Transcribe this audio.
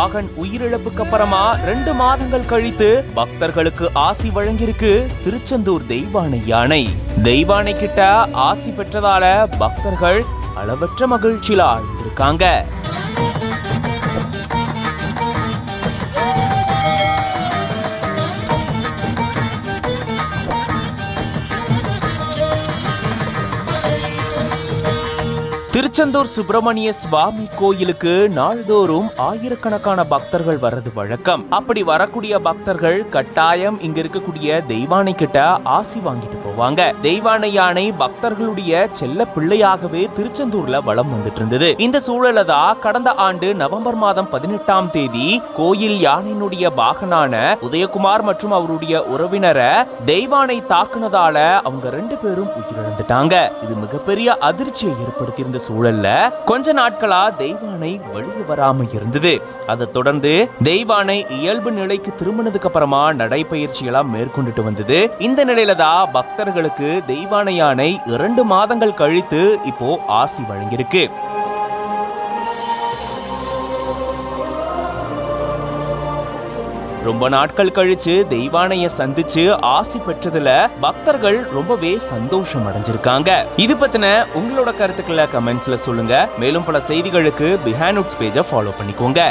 பாகன் உயிரிழப்புக்கு அப்புறமா 2 மாதங்கள் கழித்து பக்தர்களுக்கு ஆசி வழங்கியிருக்கு திருச்செந்தூர் தெய்வானை யானை. தெய்வானை கிட்ட ஆசி பெற்றதால பக்தர்கள் அளவற்ற மகிழ்ச்சியில ஆழ்ந்திருக்காங்க. திருச்செந்தூர் சுப்பிரமணிய சுவாமி கோயிலுக்கு நாள்தோறும் ஆயிரக்கணக்கான பக்தர்கள் வர்றது வழக்கம். அப்படி வரக்கூடிய பக்தர்கள் கட்டாயம் இங்க இருக்கக்கூடிய தெய்வானை கிட்ட ஆசி வாங்கிட்டு போவாங்க. தெய்வானை யானை பக்தர்களுடைய செல்ல பிள்ளையாகவே திருச்செந்தூர்ல வலம் வந்துட்டு இருந்தது. இந்த சூழல தான் கடந்த ஆண்டு நவம்பர் மாதம் 18ஆம் தேதி கோயில் யானையினுடைய பாகனான உதயகுமார் மற்றும் அவருடைய உறவினரை தெய்வானை தாக்குனதால அவங்க 2 பேரும் உயிரிழந்துட்டாங்க. இது மிகப்பெரிய அதிர்ச்சியை ஏற்படுத்தியிருந்த சூழல்ல கொஞ்ச நாட்களா தெய்வானை வெளியே வராம இருந்தது. அதை தொடர்ந்து தெய்வானை இயல்பு நிலைக்கு திரும்பினதுக்கு அப்புறமா நடைபயிற்சி எல்லாம் மேற்கொண்டுட்டு வந்தது. இந்த நிலையில தான் பக்தர்களுக்கு தெய்வானை யானை 2 மாதங்கள் கழித்து இப்போ ஆசி வழங்கியிருக்கு. ரொம்ப நாட்கள் கழிச்சு தெய்வானைய சந்திச்சு ஆசி பெற்றதுல பக்தர்கள் ரொம்பவே சந்தோஷம் அடைஞ்சிருக்காங்க. இது பத்தின உங்களோட கருத்துக்களை கமெண்ட்ஸ்ல சொல்லுங்க. மேலும் பல செய்திகளுக்கு பிஹைண்ட் நோட்ஸ் பேஜை ஃபாலோ பண்ணிக்கோங்க.